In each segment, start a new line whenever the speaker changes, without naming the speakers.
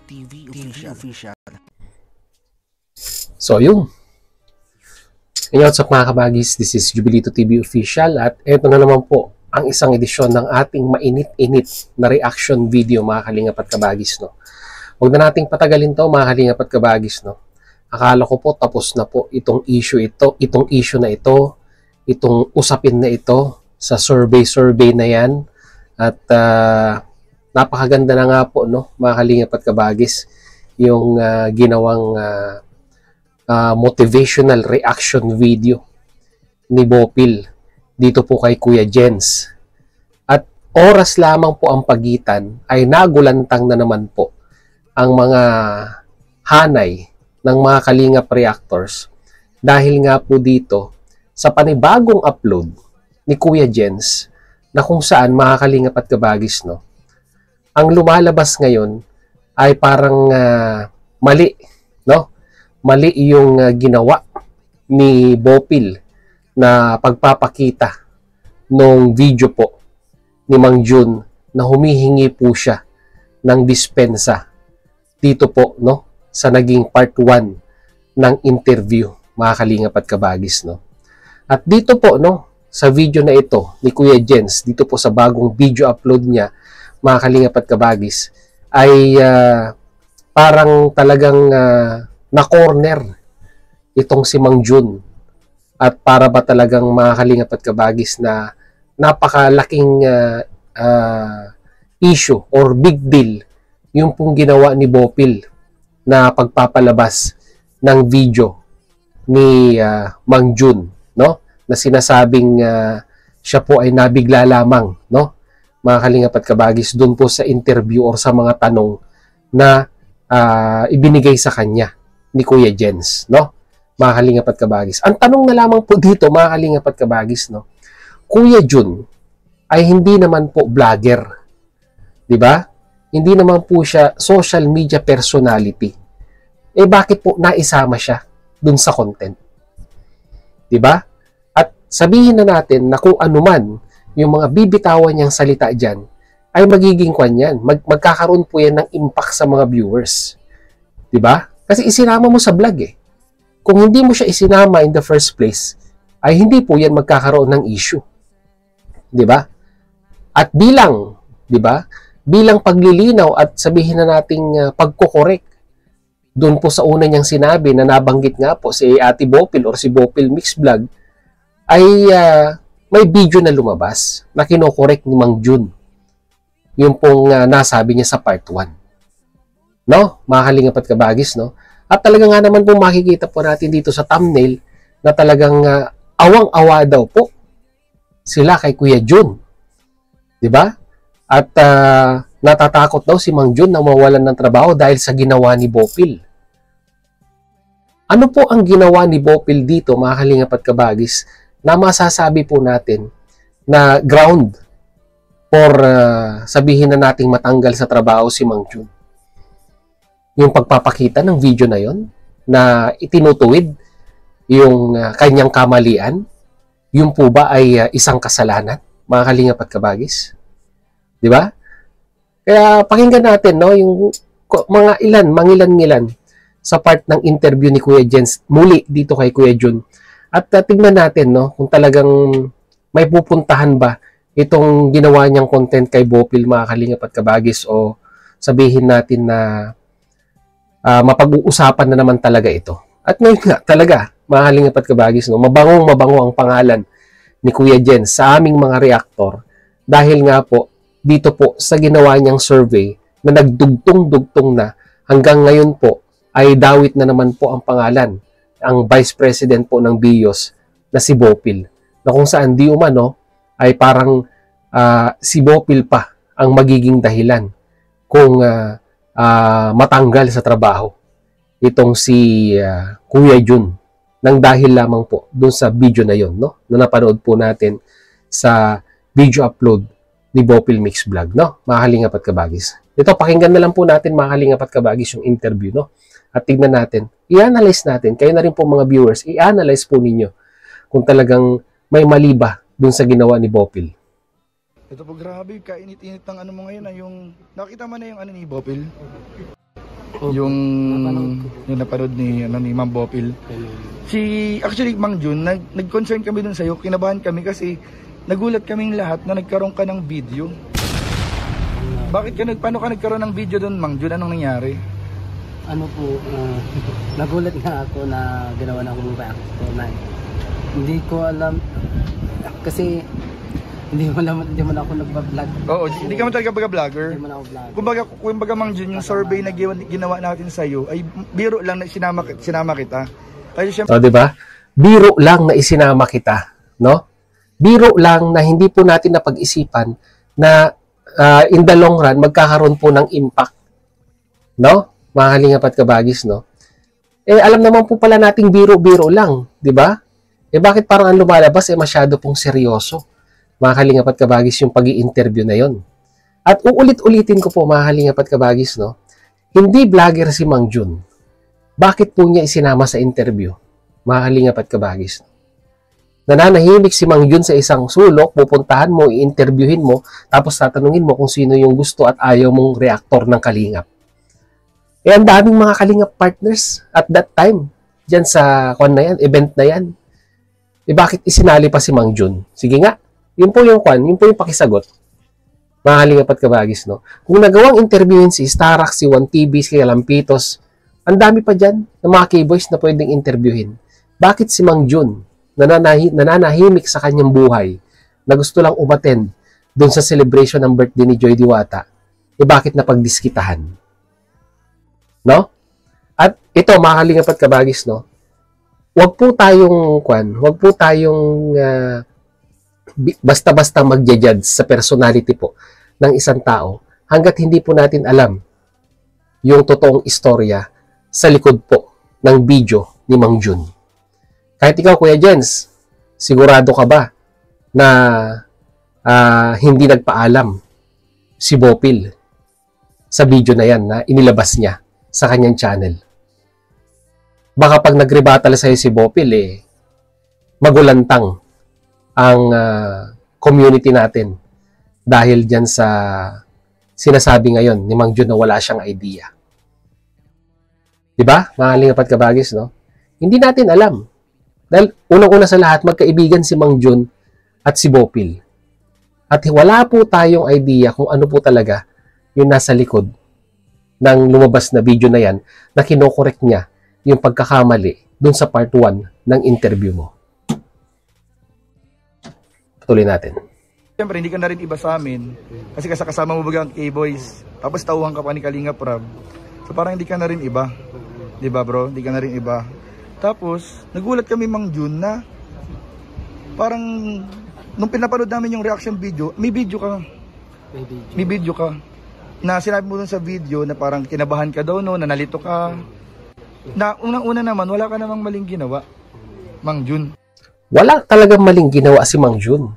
TV official.
So yun. What's up mga kabagis? This is Jubilito TV official at eto na naman po ang isang edisyon ng ating mainit-init na reaction video mga kalingap at kabagis, no. Huwag na nating patagalin to mga kalingap at kabagis, no. Akala ko po tapos na po itong issue na ito, itong usapin na ito sa survey na yan at napakaganda na nga po, no, mga kalingap at kabagis, yung ginawang motivational reaction video ni Bopil dito po kay Kuya Jens. At oras lamang po ang pagitan ay nagulantang na naman po ang mga hanay ng mga kalingap reactors dahil nga po dito sa panibagong upload ni Kuya Jens na kung saan mga kalingap at kabagis, no, ang lumalabas ngayon ay parang mali, no? Mali yung ginawa ni Bopil na pagpapakita nung video po ni Mang Jun na humihingi po siya ng dispensa dito po, no, sa naging part 1 ng interview mga kalingap at kabagis, no. At dito po, no, sa video na ito ni Kuya Jens, dito po sa bagong video upload niya mga kalingap at kabagis, ay parang talagang na-corner itong si Mang Jun. At para ba talagang mga kalingap at kabagis na napakalaking issue or big deal yung pong ginawa ni Bopil na pagpapalabas ng video ni Mang Jun, no? Na sinasabing siya po ay nabigla lamang, no? Mga kalingap at kabagis, doon po sa interview or sa mga tanong na ibinigay sa kanya ni Kuya Jens, no? Mga kalingap at kabagis. Ang tanong na lamang po dito, mga kalingap at kabagis, no? Kuya Jun ay hindi naman po vlogger. 'Di ba? Hindi naman po siya social media personality. Eh bakit po naisama siya dun sa content? 'Di ba? At sabihin na natin na kung ano man yung mga bibitawan niyang salita dyan, ay magiging kwan yan. Magkakaroon po yan ng impact sa mga viewers. Diba? Kasi isinama mo sa vlog eh. Kung hindi mo siya isinama in the first place, ay hindi po yan magkakaroon ng issue. Diba? At diba? Bilang paglilinaw at sabihin na nating pagkokorek, doon po sa una niyang sinabi na nabanggit nga po si Ate Bopil or si Bopil Mix Vlog, ay may video na lumabas na kinokorek ni Mang Jun. Yung pong nasabi niya sa part 1. No? Mga kalingap at kabagis, no? At talaga nga naman po makikita po natin dito sa thumbnail na talagang awang-awa daw po sila kay Kuya Jun. Diba? At natatakot daw si Mang Jun na mawalan ng trabaho dahil sa ginawa ni Bopil. Ano po ang ginawa ni Bopil dito, mga kalingap at kabagis, na masasabi po natin na ground or sabihin na nating matanggal sa trabaho si Mang Jun? Yung pagpapakita ng video na yon na itinutuwid yung kanyang kamalian, yung po ba ay isang kasalanan, mga kalingap at kabagis? Di ba? Kaya pakinggan natin, no, yung mangilan-ngilan sa part ng interview ni Kuya Jens muli dito kay Kuya Jun. At tingnan natin, no, kung talagang may pupuntahan ba itong ginawa niyang content kay Bopil, mga kalingap at kabagis, o sabihin natin na mapag-uusapan na naman talaga ito. At ngayon nga talaga, mga kalingap at kabagis, no, mabangong-mabango ang pangalan ni Kuya Jens sa aming mga reactor dahil nga po dito po sa ginawa niyang survey na nagdugtong-dugtong na hanggang ngayon po ay dawit na naman po ang pangalan ang Vice President po ng BIOS na si Bopil, na kung saan di umano ay parang si Bopil pa ang magiging dahilan kung matanggal sa trabaho itong si Kuya Jun nang dahil lamang po dun sa video na yon, no, na napanood po natin sa video upload ni Bopil Mix Vlog, no, mga kalingap at kabagis. Ito, pakinggan na lang po natin, mga kalingap at kabagis, yung interview, no, at tignan natin, i-analyze natin, kayo na rin po mga viewers, i-analyze po ninyo kung talagang may mali ba dun sa ginawa ni Bopil.
Ito po, grabe, kainit-init ng ano mo ngayon, yung nakita mo na yung ano ni Bopil.
Yung napanood ni Ma'am Bopil. Actually Mang Jun, nag-concern kami dun sa'yo, kinabahan kami kasi nagulat kaming lahat na nagkaroon ka ng video. Paano ka nagkaroon ng video dun, Mang Jun? Anong nangyari?
Ano po, nagulat nga ako na ginawa na akong reactor na hindi ko alam kasi hindi mo na ako nagba-vlog. Oo,
hindi ka man talaga vlogger.
Hindi mo na ako vlogger.
Kumbaga Mang Jun, yung survey na ginawa natin sa iyo ay biro lang na sinama kita. Kasi syempre,
di ba? Biro lang na isinama kita, no? Biro lang na hindi po natin napag-isipan na in the long run magkakaroon po ng impact, no? Mga kalingap at kabagis, no? Alam naman po pala nating biro-biro lang, di ba? Bakit parang ang lumalabas masyado pong seryoso? Mga kalingap at kabagis yung pag-i-interview na yon. At uulit-ulitin ko po, mga kalingap at kabagis, no? Hindi vlogger si Mang Jun. Bakit po niya isinama sa interview? Mga kalingap at kabagis. Nananahimik si Mang Jun sa isang sulok, pupuntahan mo, i-interviewin mo, tapos tatanungin mo kung sino yung gusto at ayaw mong reactor ng kalingap. Ang daming mga kalingap partners at that time, dyan sa event na yan. Bakit isinali pa si Mang Jun? Sige nga, yun po yung pakisagot. Mga kalingap at kabagis, no? Kung nagawang interviewin si Starax, si 1TV, si Lampitos, ang dami pa dyan ng mga K-boys na pwedeng interviewin. Bakit si Mang Jun, nananahimik sa kanyang buhay, na gusto lang umattend doon sa celebration ng birthday ni Joy Diwata, bakit napagdiskitahan? No? At ito, mga kalingap at kabagis, no? Huwag po tayong basta-basta magja-judge sa personality po ng isang tao hanggat hindi po natin alam yung totoong istorya sa likod po ng video ni Mang Jun. Kahit ikaw, Kuya Jens, sigurado ka ba na hindi nagpaalam si Bopil sa video na yan na inilabas niya sa kanyang channel? Baka pag nagrebattle sa'yo si Bopil, magulantang ang community natin dahil dyan sa sinasabi ngayon ni Mang Jun na wala siyang idea. Diba? Mga kalingap at kabagis, no? Hindi natin alam. Dahil unang-una sa lahat, magkaibigan si Mang Jun at si Bopil. At wala po tayong idea kung ano po talaga yung nasa likod ng lumabas na video na yan na kinokorek niya yung pagkakamali dun sa part 1 ng interview mo. Patuloy natin.
Siyempre, hindi ka na rin iba sa amin. Kasi kasama mo baga ang K-Boys. Tapos tauhan ka pa ni Kalinga Prab. So parang hindi ka na rin iba. Diba bro? Hindi ka na rin iba. Tapos, nagulat kami Mang Jun na parang nung pinapanood namin yung reaction video, may video ka. May video ka. Na sinabi mo dun sa video na parang kinabahan ka daw, no? Na nalito ka. Na unang-una naman, wala ka namang maling ginawa, Mang Jun.
Wala talagang maling ginawa si Mang Jun.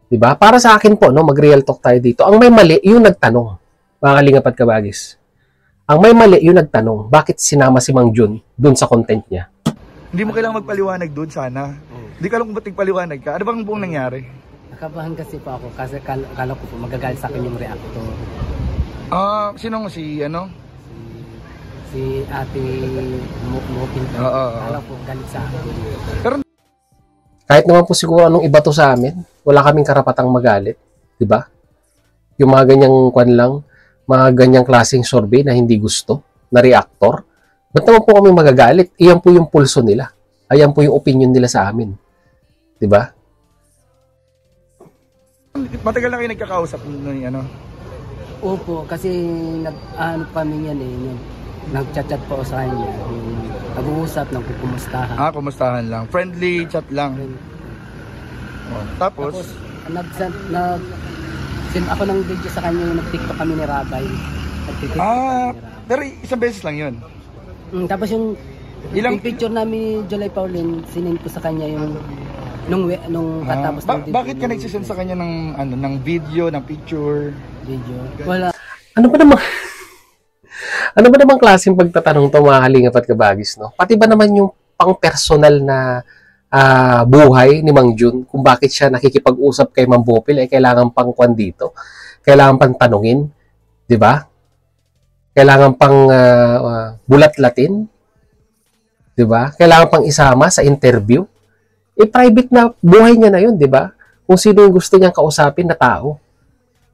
Diba? Para sa akin po, no, mag-real talk tayo dito. Ang may mali, yung nagtanong. Mga kalingap at kabagis. Ang may mali, yung nagtanong, bakit sinama si Mang Jun dun sa content niya?
Hindi mo kailangang magpaliwanag dun sana. Hindi ka lang kung ba't nagpaliwanag ka. Ano bang buong nangyari?
Nakabahan kasi po ako kasi kala ko po magagalit sa akin yung reactor.
Sino si ano?
Si Ate Mopin. Kala ko galit sa akin.
Pero
kahit naman po siguro anong iba to sa amin, wala kaming karapatang magalit, 'di ba? Yung mga ganyang mga ganyang klaseng survey na hindi gusto na reactor, ba't naman po kami magagalit? Iyan po yung pulso nila. Ayan po yung opinion nila sa amin. 'Di ba?
Matagal na kayo nagkakausap ng ano?
Opo, kasi kami yan nag-chat-chat po sa kanya. Nag-uusap, nagkukumustahan.
Kumustahan lang. Friendly chat lang. Tapos send ako ng video sa kanya yung nag-TikTok kami ni Rabay. Pero isang beses lang yun.
Tapos yung picture namin ni July Pauline, sinend ko sa kanya yung nung katapos ng video.
Bakit ka nagsisend sa kanya ng video, ng picture?
Video. Wala.
Ano ba namang klaseng pagtatanong to, mga kalingap at kabagis, no? Pati ba naman yung pang-personal na buhay ni Mang Jun, kung bakit siya nakikipag-usap kay Ma'am Bopil, kailangan pang kwan dito, kailangan pang tanungin, di ba? Kailangan pang bulat-latin, 'di ba? Kailangan pang isama sa interview. Private na buhay niya na 'yun, 'di ba? Kung sino yung gusto niyang kausapin na tao.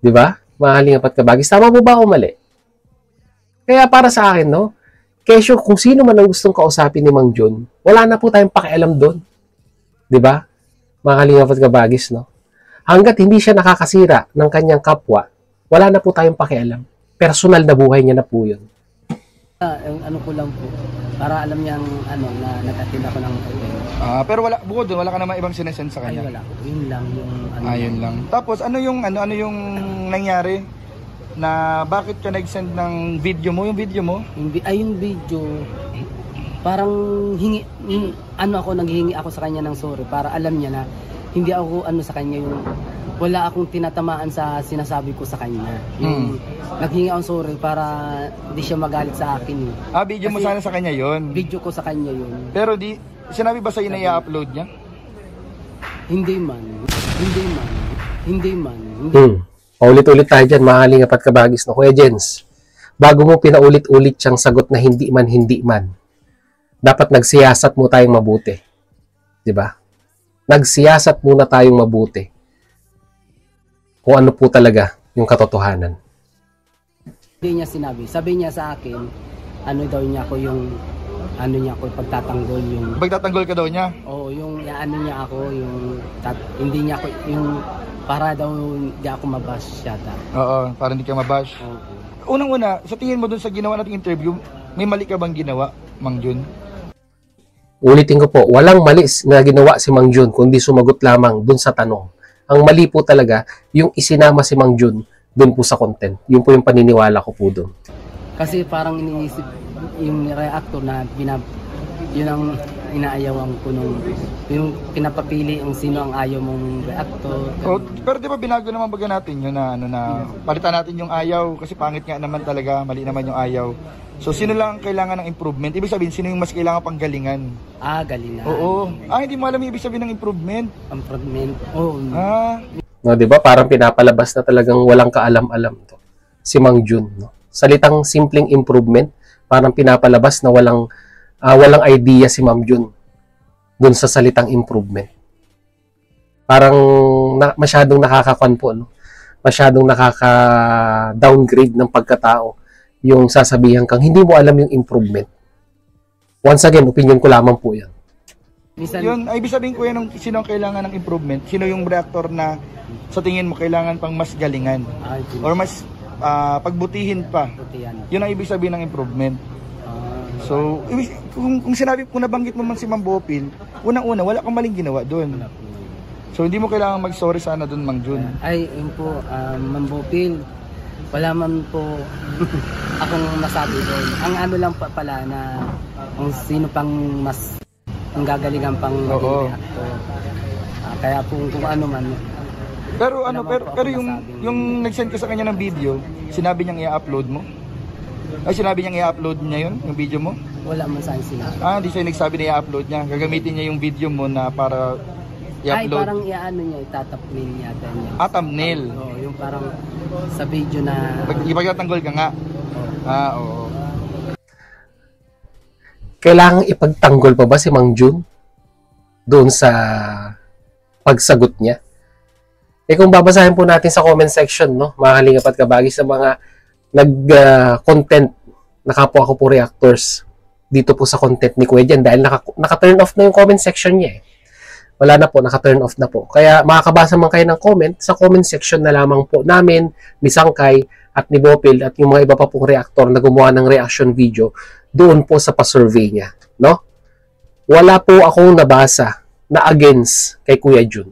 'Di ba? Mga Kalingap at Kabagis, tama po ba o mali? Kaya para sa akin, no? Kesyo kung sino man ang gustong kausapin ni Mang Jun, wala na po tayong pakialam doon. 'Di ba? Mga Kalingap at Kabagis, no? Hangga't hindi siya nakakasira ng kanyang kapwa, wala na po tayong pakialam. Personal na buhay niya na po 'yun.
Yung ano ko lang po, para alam niyang ano, na nag-attend ako ng event.
Pero wala, bukod doon, wala ka naman ibang sinesend sa
Ay,
kanya?
wala po. Yun lang yung ano.
Yun lang. Tapos, ano yung nangyari na bakit ka nag-send ng video mo? Yung video mo?
Yung video, parang naghihingi ako sa kanya ng sorry para alam niya na hindi ako sa kanya yung wala akong tinatamaan sa sinasabi ko sa kanya. Yung naghingi ako sorry para hindi siya magalit sa akin.
Video mo sana sa kanya yon.
Video ko sa kanya yun.
Pero sinabi ba sa'yo na i-upload niya?
Hindi man.
Paulit-ulit tayo dyan, mga Kalingap at Kabagis, no? Kuya Jens, bago mo pinaulit-ulit siyang sagot na hindi man, dapat nagsiyasat mo tayong mabuti. 'Di ba? Nagsiyasat muna tayong mabuti kung ano po talaga yung katotohanan.
Hindi niya sinabi. Sabi niya sa akin, daw niya ko yung pagtatanggol yung
Pagtatanggol ka daw niya?
Oo, yung niya ako, hindi niya ako yung para daw hindi ako mabash yata.
Oo, para hindi ka mabash.
Oo.
Unang-una, sa tingin mo dun sa ginawa nating interview, may mali ka bang ginawa, Mang Jun?
Ulitin ko po, walang mali na ginawa si Mang Jun, kundi sumagot lamang dun sa tanong. Ang mali po talaga, yung isinama si Mang Jun dun po sa content. Yun po yung paniniwala ko po dun.
Kasi parang iniisip yung reactor na yun ang inaayawan ko yung pinapapili ang sino ang ayaw mong reactor.
Pero di ba binago naman baga natin yun na palitan natin yung ayaw kasi pangit nga naman talaga, mali naman yung ayaw. So sino lang ang kailangan ng improvement? Ibig sabihin, sino yung mas kailangan pang galingan?
Galingan.
Oo. Hindi mo alam yung ibig sabihin ng improvement?
Improvement. Oo.
No, di ba? Parang pinapalabas na talagang walang kaalam-alam to. Si Mang Jun, no? Salitang simpleng improvement, parang pinapalabas na walang idea si Ma'am Jun dun sa salitang improvement. Parang masyadong nakakakwan po, no? Masyadong nakaka-downgrade ng pagkatao yung sasabihan kang hindi mo alam yung improvement. Once again, opinion ko lamang po yan.
Yun, ibig sabihin ko yan, sino ang kailangan ng improvement? Sino yung reactor na sa tingin mo kailangan pang mas galingan? Or mas pagbutihin pa? Yun ang ibig sabihin ng improvement. So, kung nabanggit mo man si Ma'am Bopil, unang-una, wala kang maling ginawa doon. So, hindi mo kailangan mag-sorry sana doon, Mang Jun.
Yun po, Ma'am Bopil, wala man po akong masabi doon. Ang ano lang pala na kung sino pang mas ang gagalingan pang reactor. Kaya kung ano man.
Pero yung nag-send ka sa kanya ng video, sinabi niyang i-upload mo? Sinabi niyang i-upload niya yun, yung video mo?
Wala man saan sinabi.
Hindi siya nagsabi na i-upload niya. Gagamitin niya yung video mo na para i-upload.
Parang niya, itatapnail niya.
Thumbnail?
Oo, yung parang sa video na
ipagtatanggol ka nga? Oo.
Kailangang ipagtanggol pa ba si Mang Jun doon sa pagsagot niya? Kung babasahin po natin sa comment section, no, mga Kalingap at Kabagis, sa mga nag-content na kapwa ko po reactors dito po sa content ni Kuya Jan, dahil naka-turn off na yung comment section niya. Wala na po, naka-turn off na po. Kaya makakabasa man kayo ng comment, sa comment section na lamang po namin, ni Sangkay at ni Bopil at yung mga iba pa pong reactor na gumawa ng reaction video doon po sa pa-survey niya. No? Wala po akong nabasa na against kay Kuya Jun.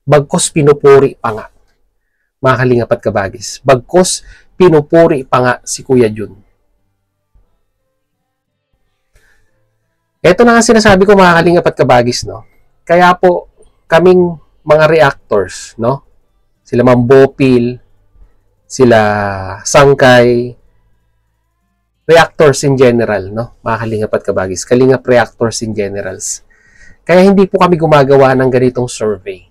Bagkos pinupuri pa nga, mga Kalingap at Kabagis. Bagkos pinupuri pa nga si Kuya Jun. Ito na nga sinasabi ko, mga Kalingap at Kabagis, no? Kaya po, kaming mga reactors, no? Sila Ma'am Bopil, sila Sangkay, reactors in general, no? Mga Kalingap at Kabagis. Kalingap reactors in generals. Kaya hindi po kami gumagawa ng ganitong survey.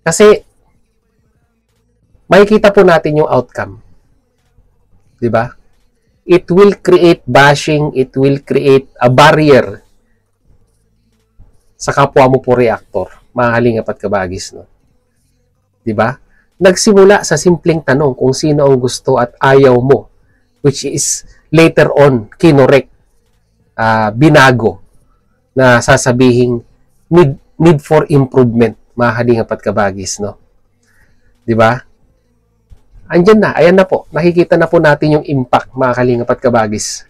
Kasi makikita po natin yung outcome. 'Di ba? It will create bashing, it will create a barrier sa kapwa mo po reactor, mga kalingap at kabagis, no? 'Di ba? Nagsimula sa simpleng tanong kung sino ang gusto at ayaw mo, which is later on kinorek, binago na sasabihing need for improvement, mga kalingap at kabagis, no? 'Di ba? Andyan na, ayan na po. Nakikita na po natin yung impact, mga kalingap at kabagis,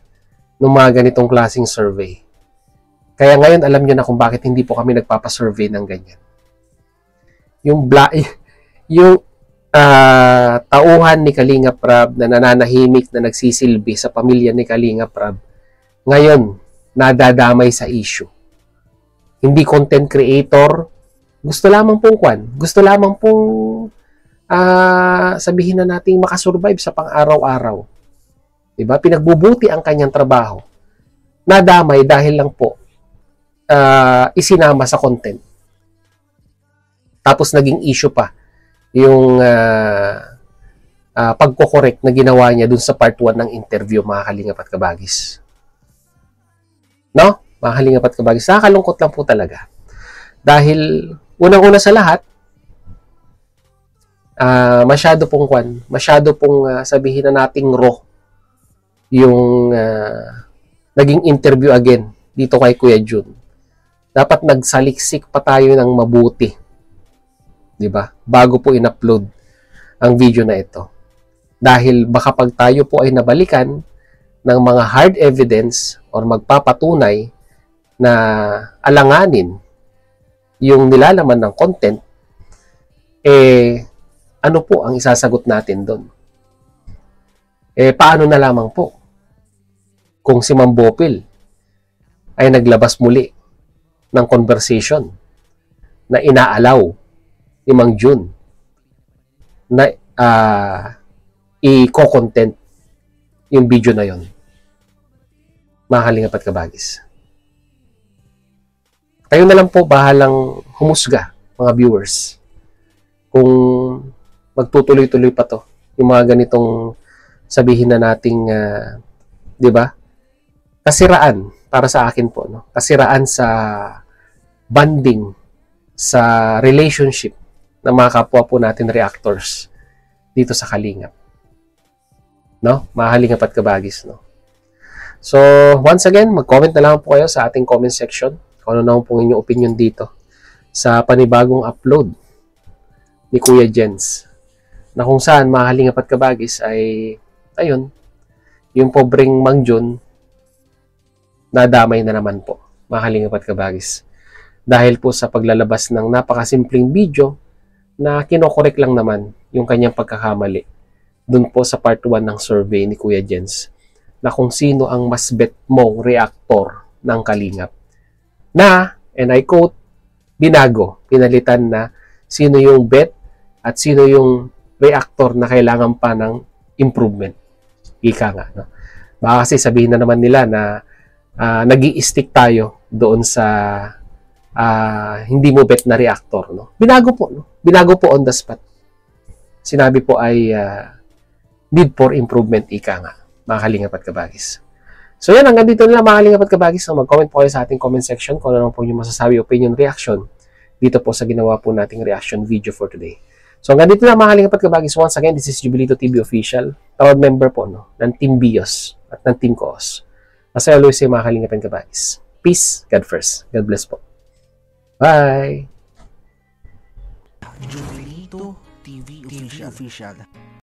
ng mga ganitong klaseng survey. Kaya ngayon, alam nyo na kung bakit hindi po kami nagpapasurvey ng ganyan. Yung tauhan ni Kalingap Rab na nananahimik na nagsisilbi sa pamilya ni Kalingap Rab, ngayon, nadadamay sa issue. Hindi content creator, gusto lamang pong gusto lamang pong sabihin na nating makasurvive sa pang-araw-araw. Diba? Pinagbubuti ang kanyang trabaho. Nadamay dahil lang po isinama sa content. Tapos naging issue pa yung pagkokorek na ginawa niya dun sa part 1 ng interview, mga kalingap at kabagis. No? Mga kalingap at kabagis. Nakakalungkot lang po talaga. Dahil unang-una sa lahat, masyado pong sabihin na nating raw yung naging interview again dito kay Kuya Jun. Dapat nagsaliksik pa tayo ng mabuti, 'di ba? Bago po in-upload ang video na ito. Dahil baka pag tayo po ay nabalikan ng mga hard evidence or magpapatunay na alanganin yung nilalaman ng content, ano po ang isasagot natin doon? Paano na lamang po kung si Ma'am Bopil ay naglabas muli ng conversation na inaalaw ni Mang Jun na i-content yung video na yon, mga kalingap at kabagis. Kayo na lang po bahalang humusga, mga viewers, kung magtutuloy-tuloy pa to, yung mga ganitong sabihin na nating, di ba? Kasiraan, para sa akin po, no? Kasiraan sa bonding, sa relationship ng mga kapwa po natin reactors dito sa Kalingap. No? Mga kalingap at kabagis, no? So, once again, mag-comment na lang po kayo sa ating comment section kung ano naman po inyong opinion dito sa panibagong upload ni Kuya Jens, na kung saan, mga kalingap at kabagis, ay, ayun, yung pobreng Mang Jun, nadamay na naman po, mga kalingap at kabagis. Dahil po sa paglalabas ng napakasimpleng video na kinokorek lang naman yung kanyang pagkakamali dun po sa part 1 ng survey ni Kuya Jens, na kung sino ang mas bet mong reactor ng Kalingap. Na, and I quote, binago, pinalitan na sino yung bet at sino yung reactor na kailangan pa ng improvement. Ika nga, no? Baka kasi sabihin na naman nila na nag-i-stick tayo doon sa hindi mo bet na reactor, no? Binago po, no? Binago po on the spot. Sinabi po ay need for improvement, ika nga, mga kalingap at kabagis. So yan, hanggang dito nila, mga kalingap at kabagis. So, mag-comment po kayo sa ating comment section kung ano po yung masasabi, opinion, reaction dito po sa ginawa po nating reaction video for today. So hanggang dito na, mga kalingap at kabagis. Once again, this is Jubilito TV Official, proud member po, no, ng Team Bios at ng Team Koos. As I always say, mga kalingap at kabagis, peace, God first. God bless po. Bye!
Jubilito TV Official.